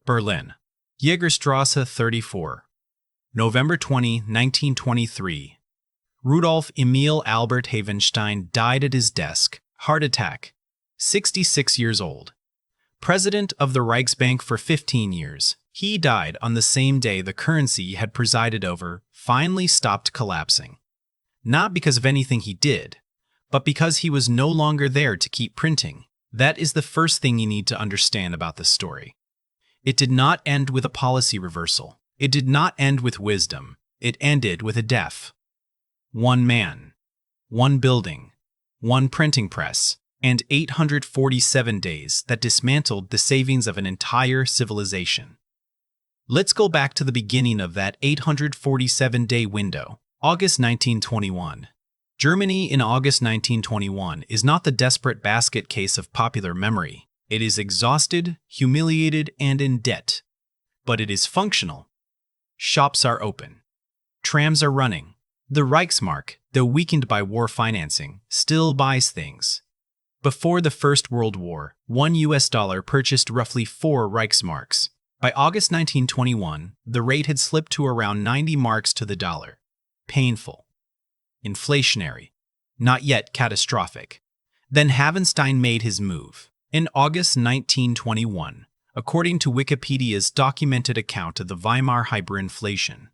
Berlin. Jägerstrasse 34. November 20, 1923. Rudolf Emil Albert Havenstein died at his desk. Heart attack. 66 years old. President of the Reichsbank for 15 years. He died on the same day the currency he had presided over finally stopped collapsing. Not because of anything he did, but because he was no longer there to keep printing. That is the first thing you need to understand about this story. It did not end with a policy reversal. It did not end with wisdom. It ended with a death. One man, one building, one printing press, and 847 days that dismantled the savings of an entire civilization. Let's go back to the beginning of that 847-day window, August 1921. Germany in August 1921 is not the desperate basket case of popular memory. It is exhausted, humiliated, and in debt. But it is functional. Shops are open. Trams are running. The Reichsmark, though weakened by war financing, still buys things. Before the First World War, $1 purchased roughly 4 Reichsmarks. By August 1921, the rate had slipped to around 90 marks to the dollar. Painful. Inflationary. Not yet catastrophic. Then Havenstein made his move. In August 1921, according to Wikipedia's documented account of the Weimar hyperinflation,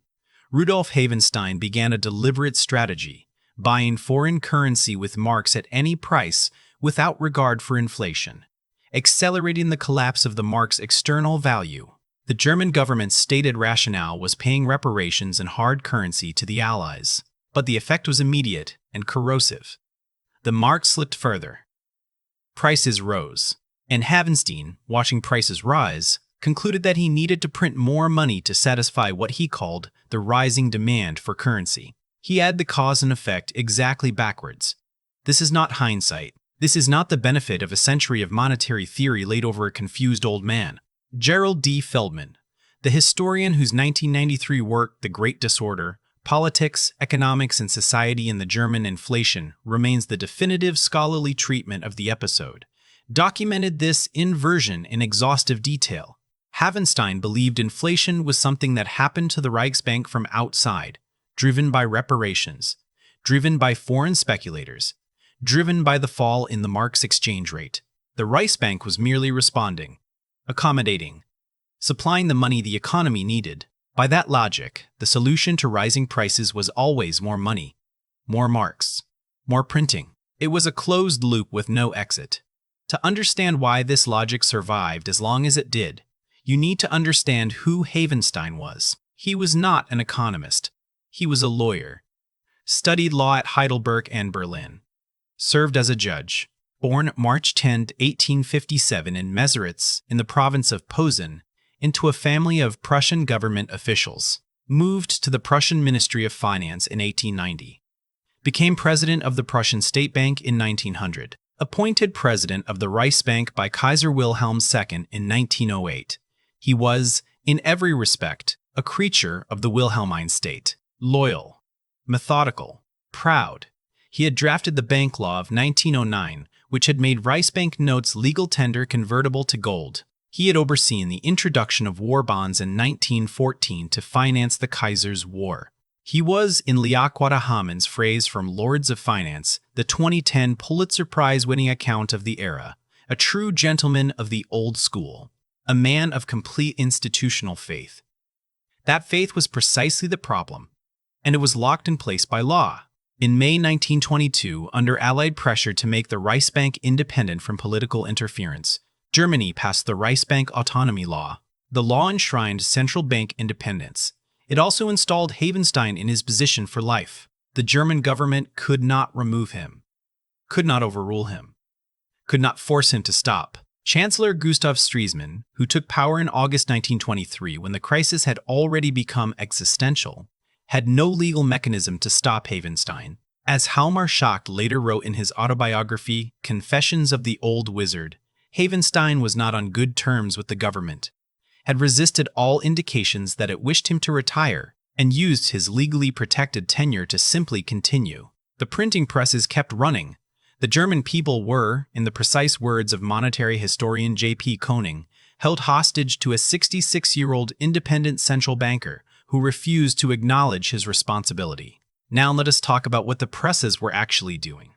Rudolf Havenstein began a deliberate strategy, buying foreign currency with marks at any price without regard for inflation, accelerating the collapse of the mark's external value. The German government's stated rationale was paying reparations in hard currency to the Allies, but the effect was immediate and corrosive. The mark slipped further. Prices rose, and Havenstein, watching prices rise, concluded that he needed to print more money to satisfy what he called the rising demand for currency. He had the cause and effect exactly backwards. This is not hindsight. This is not the benefit of a century of monetary theory laid over a confused old man. Gerald D. Feldman, the historian whose 1993 work, The Great Disorder, Politics, Economics, and Society in the German Inflation, remains the definitive scholarly treatment of the episode, documented this inversion in exhaustive detail. Havenstein believed inflation was something that happened to the Reichsbank from outside, driven by reparations, driven by foreign speculators, driven by the fall in the mark's exchange rate. The Reichsbank was merely responding, accommodating, supplying the money the economy needed. By that logic, the solution to rising prices was always more money, more marks, more printing. It was a closed loop with no exit. To understand why this logic survived as long as it did, you need to understand who Havenstein was. He was not an economist. He was a lawyer. Studied law at Heidelberg and Berlin. Served as a judge. Born March 10, 1857 in Meseritz in the province of Posen, into a family of Prussian government officials. Moved to the Prussian Ministry of Finance in 1890. Became president of the Prussian State Bank in 1900. Appointed president of the Reichsbank by Kaiser Wilhelm II in 1908. He was, in every respect, a creature of the Wilhelmine state. Loyal, methodical, proud. He had drafted the Bank Law of 1909, which had made Reichsbank notes legal tender convertible to gold. He had overseen the introduction of war bonds in 1914 to finance the Kaiser's war. He was, in Liaquata Haman's phrase from Lords of Finance, the 2010 Pulitzer Prize-winning account of the era, a true gentleman of the old school, a man of complete institutional faith. That faith was precisely the problem, and it was locked in place by law. In May 1922, under Allied pressure to make the Reichsbank independent from political interference, Germany passed the Reichsbank Autonomy Law. The law enshrined central bank independence. It also installed Havenstein in his position for life. The German government could not remove him, could not overrule him, could not force him to stop. Chancellor Gustav Stresemann, who took power in August 1923 when the crisis had already become existential, had no legal mechanism to stop Havenstein. As Hjalmar Schacht later wrote in his autobiography, Confessions of the Old Wizard, Havenstein was not on good terms with the government, had resisted all indications that it wished him to retire, and used his legally protected tenure to simply continue. The printing presses kept running. The German people were, in the precise words of monetary historian J.P. Koning, held hostage to a 66-year-old independent central banker who refused to acknowledge his responsibility. Now let us talk about what the presses were actually doing.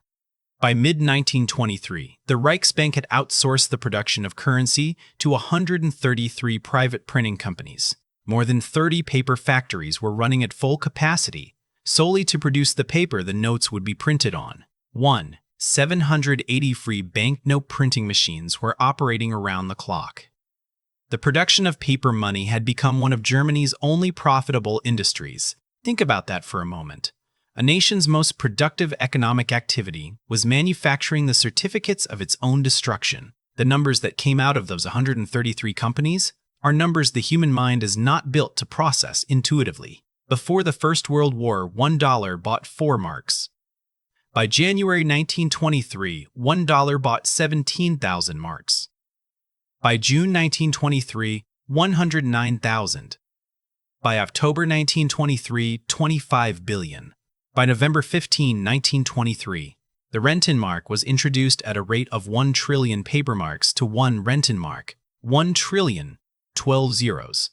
By mid-1923, the Reichsbank had outsourced the production of currency to 133 private printing companies. More than 30 paper factories were running at full capacity, solely to produce the paper the notes would be printed on. 780 free banknote printing machines were operating around the clock. The production of paper money had become one of Germany's only profitable industries. Think about that for a moment. A nation's most productive economic activity was manufacturing the certificates of its own destruction. The numbers that came out of those 133 companies are numbers the human mind is not built to process intuitively. Before the First World War, $1 bought 4 marks. By January 1923, $1 bought 17,000 marks. By June 1923, 109,000. By October 1923, 25 billion. By November 15, 1923, the Rentenmark was introduced at a rate of 1 trillion paper marks to 1 Rentenmark, 1 trillion, 12 zeros.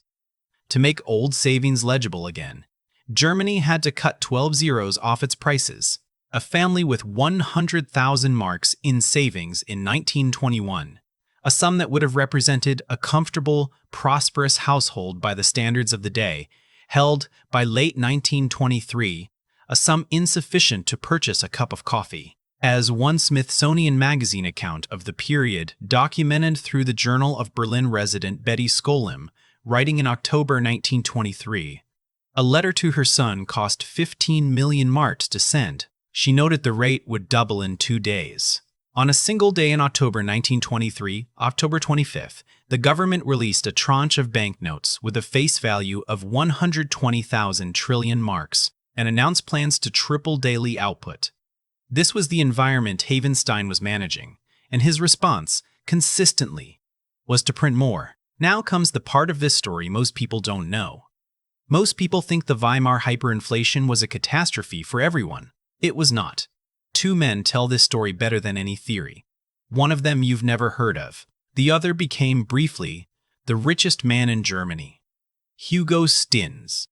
To make old savings legible again, Germany had to cut 12 zeros off its prices. A family with 100,000 marks in savings in 1921, a sum that would have represented a comfortable, prosperous household by the standards of the day, held by late 1923 a sum insufficient to purchase a cup of coffee. As one Smithsonian Magazine account of the period documented through the Journal of Berlin resident Betty Skolem, writing in October 1923, a letter to her son cost 15 million marks to send. She noted the rate would double in 2 days. On a single day in October 1923, October 25th, the government released a tranche of banknotes with a face value of 120,000 trillion marks and announced plans to triple daily output. This was the environment Havenstein was managing, and his response, consistently, was to print more. Now comes the part of this story most people don't know. Most people think the Weimar hyperinflation was a catastrophe for everyone. It was not. 2 men tell this story better than any theory. One of them you've never heard of. The other became, briefly, the richest man in Germany. Hugo Stinnes.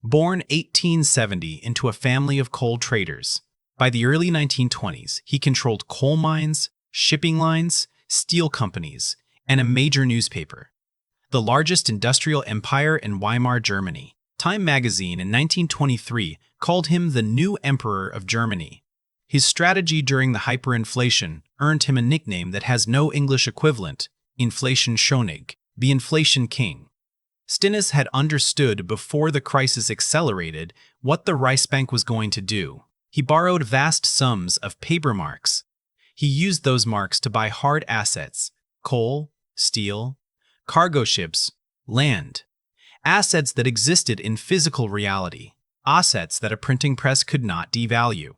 Born 1870 into a family of coal traders, by the early 1920s, he controlled coal mines, shipping lines, steel companies, and a major newspaper, the largest industrial empire in Weimar Germany. Time magazine in 1923 called him the new emperor of Germany. His strategy during the hyperinflation earned him a nickname that has no English equivalent, Inflationskönig, the inflation king. Stinnes had understood before the crisis accelerated what the Reichsbank was going to do. He borrowed vast sums of paper marks. He used those marks to buy hard assets, coal, steel, cargo ships, land, assets that existed in physical reality, assets that a printing press could not devalue.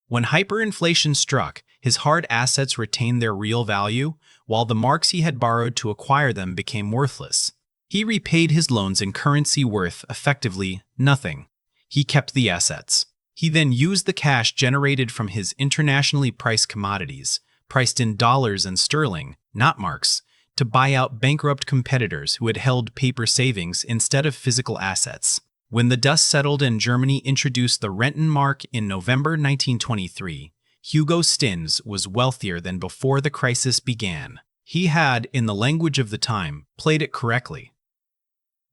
When hyperinflation struck, his hard assets retained their real value, while the marks he had borrowed to acquire them became worthless. He repaid his loans in currency worth, effectively, nothing. He kept the assets. He then used the cash generated from his internationally priced commodities, priced in dollars and sterling, not marks, to buy out bankrupt competitors who had held paper savings instead of physical assets. When the dust settled and Germany introduced the Rentenmark in November 1923, Hugo Stinnes was wealthier than before the crisis began. He had, in the language of the time, played it correctly.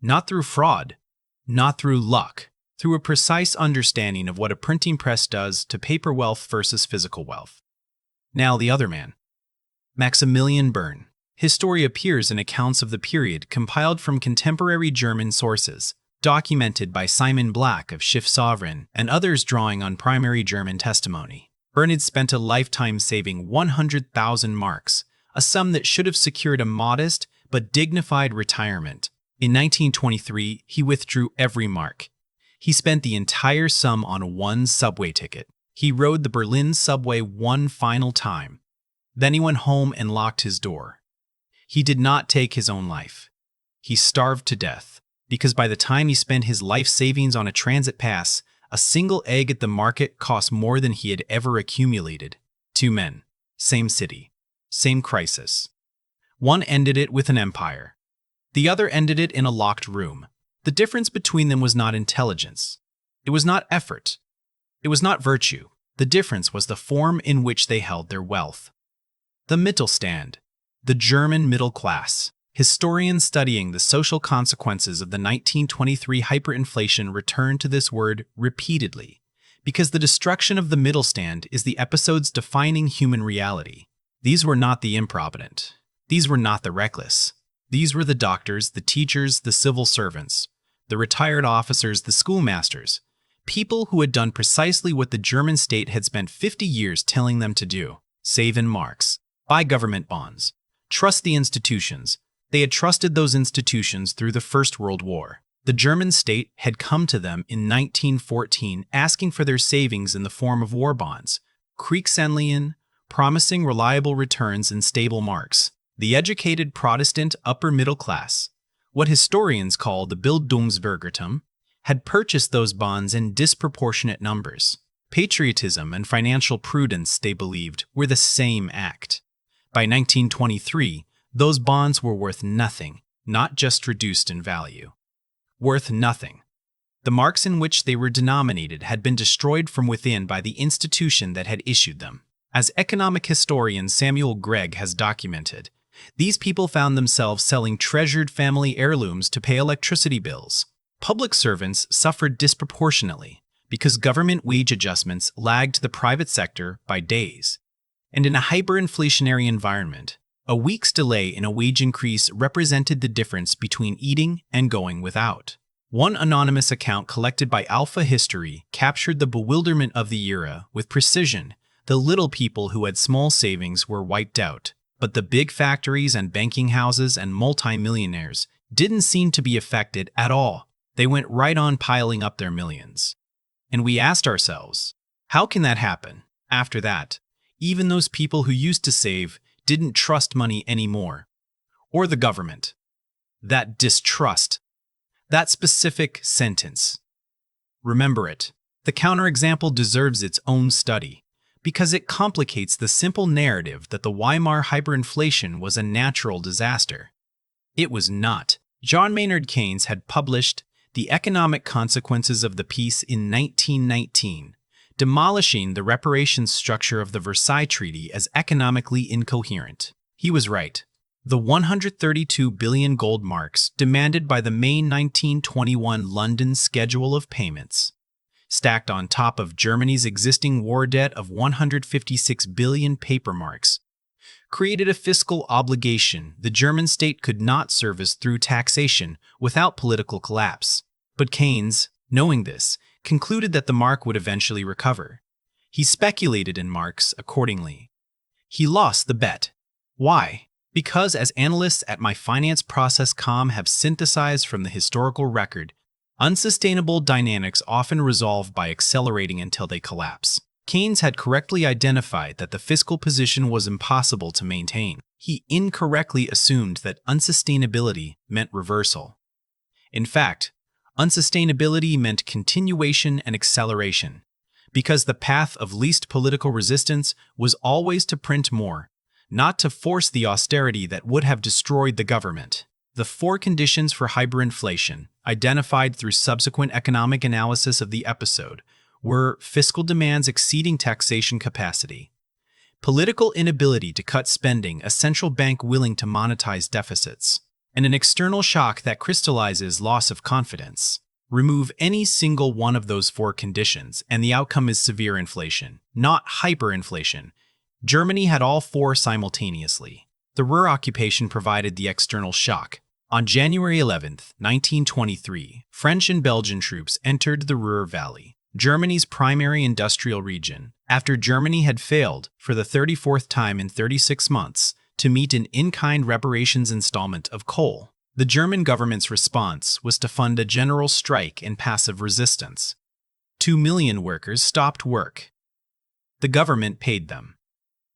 Not through fraud, not through luck, through a precise understanding of what a printing press does to paper wealth versus physical wealth. Now the other man. Maximilian Bern. His story appears in accounts of the period compiled from contemporary German sources, documented by Simon Black of Schiffssovereign and others drawing on primary German testimony. Bern had spent a lifetime saving 100,000 marks, a sum that should have secured a modest but dignified retirement. In 1923, he withdrew every mark. He spent the entire sum on one subway ticket. He rode the Berlin subway one final time. Then he went home and locked his door. He did not take his own life. He starved to death, because by the time he spent his life savings on a transit pass, a single egg at the market cost more than he had ever accumulated. 2 men, same city, same crisis. One ended it with an empire. The other ended it in a locked room. The difference between them was not intelligence. It was not effort. It was not virtue. The difference was the form in which they held their wealth. The Mittelstand, the German middle class. Historians studying the social consequences of the 1923 hyperinflation return to this word repeatedly, because the destruction of the Mittelstand is the episode's defining human reality. These were not the improvident. These were not the reckless. These were the doctors, the teachers, the civil servants, the retired officers, the schoolmasters, people who had done precisely what the German state had spent 50 years telling them to do: save in marks, buy government bonds, trust the institutions. They had trusted those institutions through the First World War. The German state had come to them in 1914 asking for their savings in the form of war bonds, Kriegsanleihen, promising reliable returns and stable marks. The educated Protestant upper middle class, what historians call the Bildungsbürgertum, had purchased those bonds in disproportionate numbers. Patriotism and financial prudence, they believed, were the same act. By 1923, those bonds were worth nothing, not just reduced in value. Worth nothing. The marks in which they were denominated had been destroyed from within by the institution that had issued them. As economic historian Samuel Gregg has documented, these people found themselves selling treasured family heirlooms to pay electricity bills. Public servants suffered disproportionately because government wage adjustments lagged the private sector by days. And in a hyperinflationary environment, a week's delay in a wage increase represented the difference between eating and going without. One anonymous account collected by Alpha History captured the bewilderment of the era with precision. The little people who had small savings were wiped out, but the big factories and banking houses and multimillionaires didn't seem to be affected at all. They went right on piling up their millions. And we asked ourselves, how can that happen? After that, even those people who used to save didn't trust money anymore, or the government. That distrust, that specific sentence. Remember it. The counterexample deserves its own study, because it complicates the simple narrative that the Weimar hyperinflation was a natural disaster. It was not. John Maynard Keynes had published The Economic Consequences of the Peace in 1919, demolishing the reparations structure of the Versailles Treaty as economically incoherent. He was right. The 132 billion gold marks demanded by the May 1921 London Schedule of Payments, stacked on top of Germany's existing war debt of 156 billion paper marks, created a fiscal obligation the German state could not service through taxation without political collapse. But Keynes, knowing this, concluded that the mark would eventually recover. He speculated in marks accordingly. He lost the bet. Why? Because, as analysts at myfinanceprocess.com have synthesized from the historical record, unsustainable dynamics often resolve by accelerating until they collapse. Keynes had correctly identified that the fiscal position was impossible to maintain. He incorrectly assumed that unsustainability meant reversal. In fact, unsustainability meant continuation and acceleration, because the path of least political resistance was always to print more, not to force the austerity that would have destroyed the government. The four conditions for hyperinflation, identified through subsequent economic analysis of the episode, were fiscal demands exceeding taxation capacity, political inability to cut spending, a central bank willing to monetize deficits, and an external shock that crystallizes loss of confidence. Remove any single one of those four conditions, and the outcome is severe inflation, not hyperinflation. Germany had all four simultaneously. The Ruhr occupation provided the external shock. On January 11, 1923, French and Belgian troops entered the Ruhr Valley, Germany's primary industrial region, after Germany had failed, for the 34th time in 36 months, to meet an in-kind reparations installment of coal. The German government's response was to fund a general strike and passive resistance. 2 million workers stopped work. The government paid them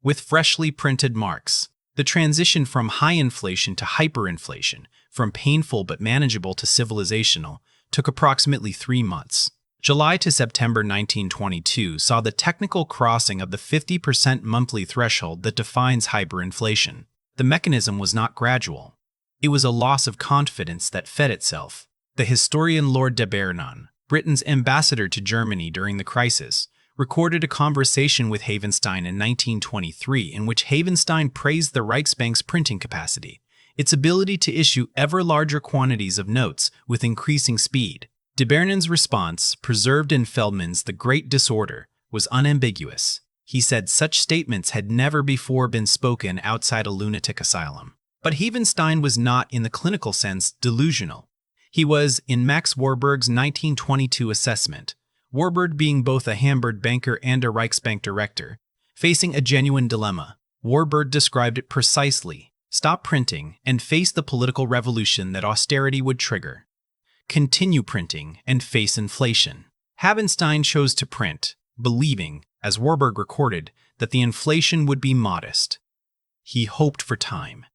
with freshly printed marks. The transition from high inflation to hyperinflation, from painful but manageable to civilizational, took approximately 3 months. July to September 1922 saw the technical crossing of the 50% monthly threshold that defines hyperinflation. The mechanism was not gradual. It was a loss of confidence that fed itself. The historian Lord de Bernon, Britain's ambassador to Germany during the crisis, recorded a conversation with Havenstein in 1923 in which Havenstein praised the Reichsbank's printing capacity, its ability to issue ever larger quantities of notes with increasing speed. De Bernon's response, preserved in Feldman's The Great Disorder, was unambiguous. He said such statements had never before been spoken outside a lunatic asylum. But Havenstein was not, in the clinical sense, delusional. He was, in Max Warburg's 1922 assessment, Warburg being both a Hamburg banker and a Reichsbank director, facing a genuine dilemma. Warburg described it precisely: stop printing and face the political revolution that austerity would trigger. Continue printing and face inflation. Havenstein chose to print, believing, as Warburg recorded, that the inflation would be modest. He hoped for time.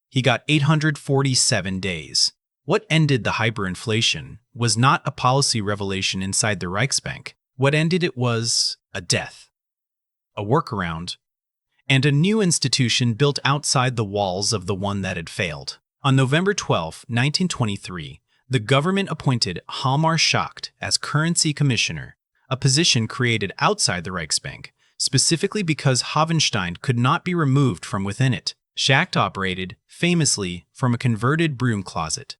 He got 847 days. What ended the hyperinflation was not a policy revelation inside the Reichsbank. What ended it was a death, a workaround, and a new institution built outside the walls of the one that had failed. On November 12, 1923, the government appointed Weimar Germany as currency commissioner, a position created outside the Reichsbank, specifically because Havenstein could not be removed from within it. Schacht operated, famously, from a converted broom closet.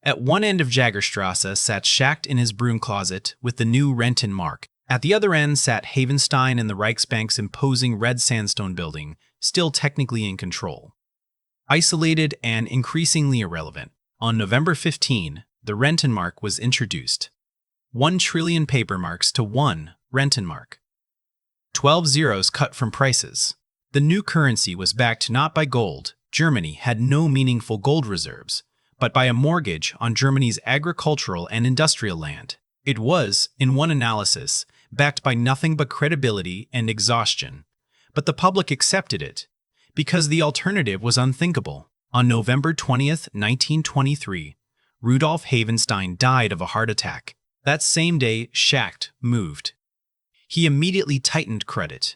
At one end of Jagerstrasse sat Schacht in his broom closet with the new Rentenmark. At the other end sat Havenstein in the Reichsbank's imposing red sandstone building, still technically in control. Isolated and increasingly irrelevant, on November 15, the Rentenmark was introduced. 1 trillion paper marks to 1 Rentenmark. 12 zeros cut from prices. The new currency was backed not by gold. Germany had no meaningful gold reserves, but by a mortgage on Germany's agricultural and industrial land. It was, in one analysis, backed by nothing but credibility and exhaustion. But the public accepted it, because the alternative was unthinkable. On November 20, 1923, Rudolf Havenstein died of a heart attack. That same day, Schacht moved. He immediately tightened credit.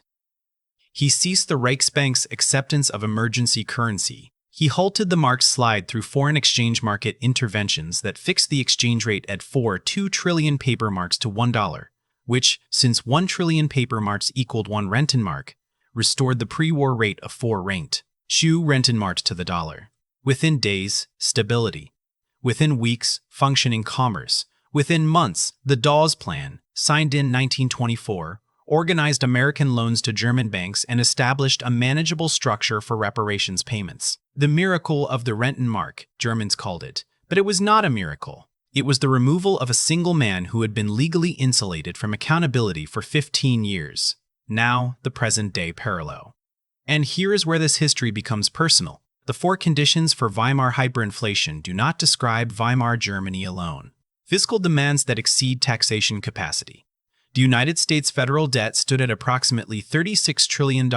He ceased the Reichsbank's acceptance of emergency currency. He halted the mark's slide through foreign exchange market interventions that fixed the exchange rate at 2 trillion paper marks to $1, which, since 1 trillion paper marks equaled 1 Rentenmark, restored the pre-war rate of 4 Rent, 2 Rentenmark to the dollar. Within days, stability. Within weeks, functioning commerce. Within months, the Dawes Plan, signed in 1924, organized American loans to German banks and established a manageable structure for reparations payments. The miracle of the Rentenmark, Germans called it, but it was not a miracle. It was the removal of a single man who had been legally insulated from accountability for 15 years. Now, the present-day parallel. And here is where this history becomes personal. The 4 conditions for Weimar hyperinflation do not describe Weimar Germany alone. Fiscal demands that exceed taxation capacity. The United States federal debt stood at approximately $36 trillion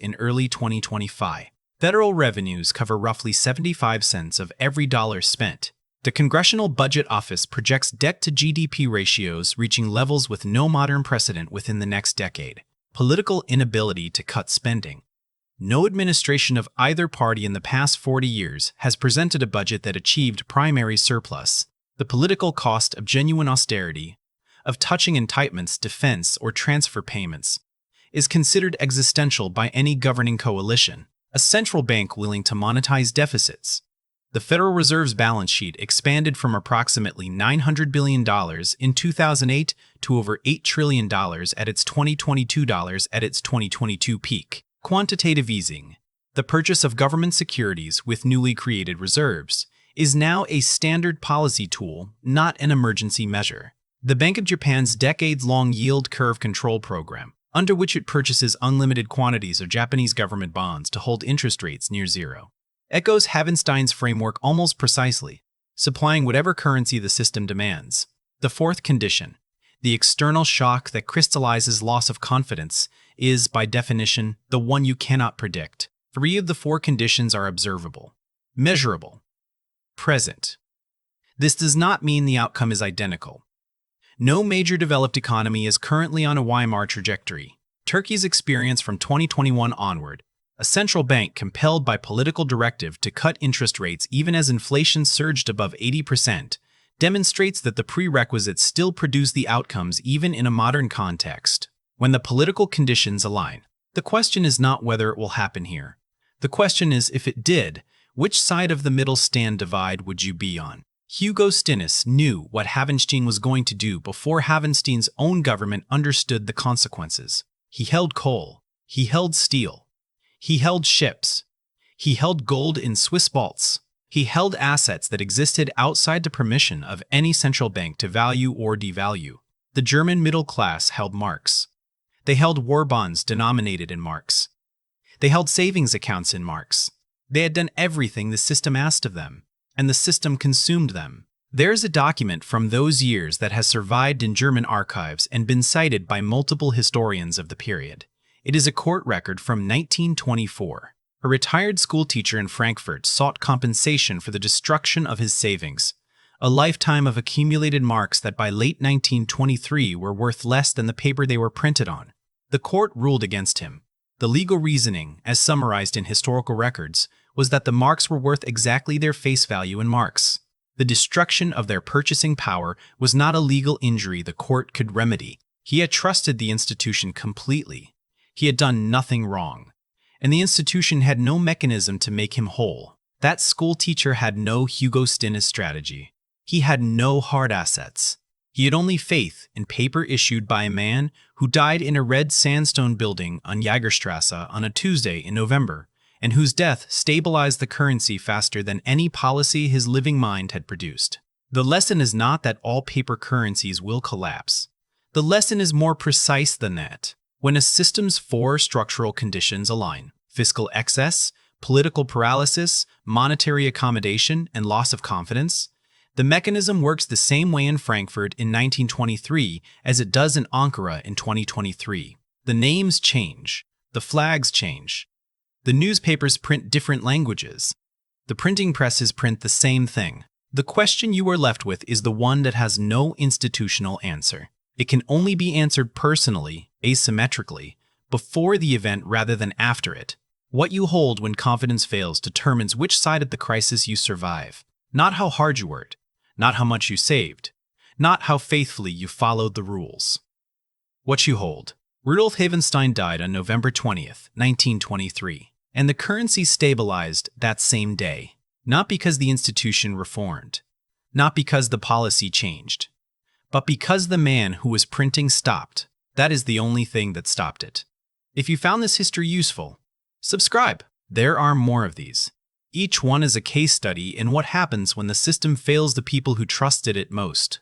in early 2025. Federal revenues cover roughly 75 cents of every dollar spent. The Congressional Budget Office projects debt-to-GDP ratios reaching levels with no modern precedent within the next decade. Political inability to cut spending. No administration of either party in the past 40 years has presented a budget that achieved primary surplus. The political cost of genuine austerity, of touching entitlements, defense, or transfer payments, is considered existential by any governing coalition. A central bank willing to monetize deficits. The Federal Reserve's balance sheet expanded from approximately $900 billion in 2008 to over $8 trillion at its 2022 peak. Quantitative easing, the purchase of government securities with newly created reserves, is now a standard policy tool, not an emergency measure. The Bank of Japan's decades-long yield curve control program, under which it purchases unlimited quantities of Japanese government bonds to hold interest rates near zero, echoes Havenstein's framework almost precisely, supplying whatever currency the system demands. The 4th condition, the external shock that crystallizes loss of confidence, is, by definition, the one you cannot predict. 3 of the 4 conditions are observable, measurable, present. This does not mean the outcome is identical. No major developed economy is currently on a Weimar trajectory. Turkey's experience from 2021 onward, A central bank compelled by political directive to cut interest rates even as inflation surged above 80%, demonstrates that the prerequisites still produce the outcomes even in a modern context. When the political conditions align, the question is not whether it will happen here. The question is, if it did, which side of the middle stand divide would you be on? Hugo Stinnes knew what Havenstein was going to do before Havenstein's own government understood the consequences. He held coal. He held steel. He held ships. He held gold in Swiss vaults. He held assets that existed outside the permission of any central bank to value or devalue. The German middle class held marks. They held war bonds denominated in marks. They held savings accounts in marks. They had done everything the system asked of them, and the system consumed them. There's a document from those years that has survived in German archives and been cited by multiple historians of the period. It is a court record from 1924. A retired schoolteacher in Frankfurt sought compensation for the destruction of his savings, a lifetime of accumulated marks that by late 1923 were worth less than the paper they were printed on. The court ruled against him. The legal reasoning, as summarized in historical records, was that the marks were worth exactly their face value in marks. The destruction of their purchasing power was not a legal injury the court could remedy. He had trusted the institution completely. He had done nothing wrong, and the institution had no mechanism to make him whole. That schoolteacher had no Hugo Stinnes strategy. He had no hard assets. He had only faith in paper issued by a man who died in a red sandstone building on Jagerstrasse on a Tuesday in November, and whose death stabilized the currency faster than any policy his living mind had produced. The lesson is not that all paper currencies will collapse. The lesson is more precise than that. When a system's four structural conditions align, fiscal excess, political paralysis, monetary accommodation, and loss of confidence, the mechanism works the same way in Frankfurt in 1923 as it does in Ankara in 2023. The names change. The flags change. The newspapers print different languages. The printing presses print the same thing. The question you are left with is the one that has no institutional answer. It can only be answered personally, asymmetrically, before the event rather than after it. What you hold when confidence fails determines which side of the crisis you survive. Not how hard you worked, not how much you saved, not how faithfully you followed the rules. What you hold. Rudolf Havenstein died on November 20th, 1923, and the currency stabilized that same day. Not because the institution reformed, not because the policy changed, but because the man who was printing stopped. That is the only thing that stopped it. If you found this history useful, subscribe. There are more of these. Each one is a case study in what happens when the system fails the people who trusted it most.